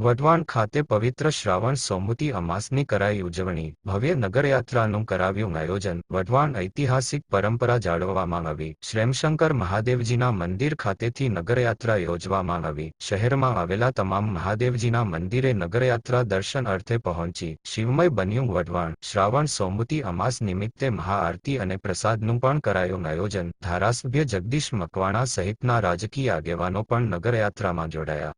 વઢવાણ ખાતે પવિત્ર શ્રાવણ સોમવતી અમાસની કરાઈ ઉજવણી. ભવ્ય નગરયાત્રાનું કરાવ્યું આયોજન. વઢવાણ ઐતિહાસિક પરંપરા જાળવવામાં આવી. શ્રેમશંકર મહાદેવજીના મંદિર ખાતેથી નગરયાત્રા યોજવામાં આવી. શહેરમાં આવેલા તમામ મહાદેવજીના મંદિરે નગરયાત્રા દર્શન અર્થે પહોંચી. શિવમય બન્યું વઢવાણ. શ્રાવણ સોમવતી અમાસ નિમિત્તે મહાઆરતી અને પ્રસાદનું પણ કરાયું આયોજન. ધારાસભ્ય જગદીશ મકવાણા સહિતના રાજકીય આગેવાનો પણ નગરયાત્રામાં જોડાયા.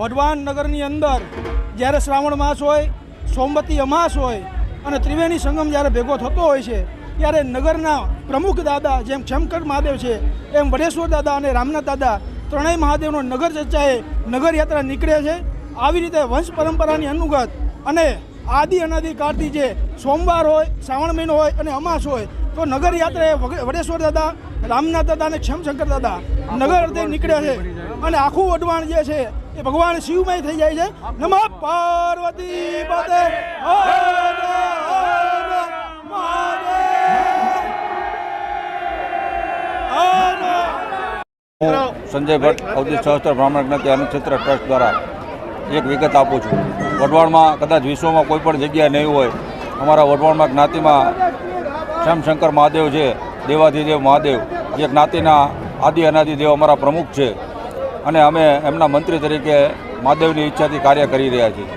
વઢવાણ નગરની અંદર જ્યારે શ્રાવણ માસ હોય, સોમવતી અમાસ હોય અને ત્રિવેણી સંગમ જ્યારે ભેગો થતો હોય છે ત્યારે નગરના પ્રમુખ દાદા જેમ શંકર મહાદેવ છે એમ વડેશ્વર દાદા અને રામનાથ દાદા ત્રણેય મહાદેવનો નગર ચર્ચાએ નગરયાત્રા નીકળે છે. આવી રીતે વંશ પરંપરાની અનુગત અને આદિ અનાદિકાળથી જે સોમવાર હોય, શ્રાવણ મહિનો હોય અને અમાસ હોય તો નગરયાત્રાએ વડેશ્વર દાદા, રામનાથ દાદા અને શંકર દાદા નગર અર્થે નીકળે છે અને આખું વઢવાણ જે છે એ ભગવાન શિવમય થઈ જાય છે. નમઃ પાર્વતી પતે હર હર મહાદેવ. હું સંજય ભટ્ટ અવધિ સહસ્ત્ર બ્રાહ્મણ જ્ઞાતિ અન્નક્ષેત્ર ટ્રસ્ટ દ્વારા એક વિગત આપું છું. વઢવાણમાં કદાચ વિશ્વમાં કોઈ પણ જગ્યા નહીં હોય, અમારા વઢવાણમાં જ્ઞાતિમાં શ્યામશંકર મહાદેવ છે, દેવાધિદેવ મહાદેવ, જે જ્ઞાતિના આદિ અનાદિદેવ અમારા પ્રમુખ છે અને અમે એમના મંત્રી તરીકે મહાદેવની ઈચ્છાથી કાર્ય કરી રહ્યા છીએ.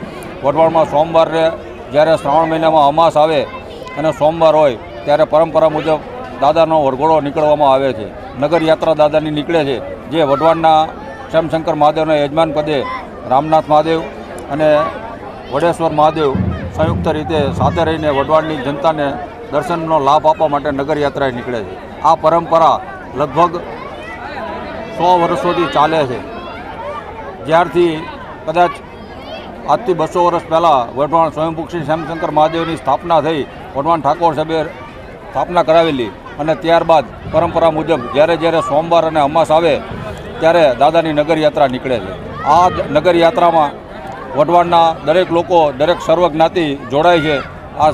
વઢવાણમાં સોમવારે જ્યારે શ્રાવણ મહિનામાં અમાસ આવે અને સોમવાર હોય ત્યારે પરંપરા મુજબ દાદાનો વરઘોડો નીકળવામાં આવે છે. નગરયાત્રા દાદાની નીકળે છે, જે વઢવાણના શ્યામશંકર મહાદેવના યજમાન પદે રામનાથ મહાદેવ અને વડેશ્વર મહાદેવ સંયુક્ત રીતે સાથે રહીને વઢવાણની જનતાને દર્શનનો લાભ આપવા માટે નગરયાત્રાએ નીકળે છે. આ પરંપરા લગભગ 100 વર્ષોથી ચાલે છે. જ્યારથી કદાચ આજથી 200 વર્ષ પહેલાં વઢવાણ સ્વયંભૂ શ્રી શ્યામશંકર મહાદેવની સ્થાપના થઈ. વઢવાણ ઠાકોર સાહેબે સ્થાપના કરાવેલી અને ત્યારબાદ પરંપરા મુજબ જ્યારે સોમવાર અને અમાસ આવે ત્યારે દાદાની નગરયાત્રા નીકળે છે. આ નગરયાત્રામાં વઢવાણના દરેક લોકો, દરેક સર્વ જ્ઞાતિ જોડાય છે. આ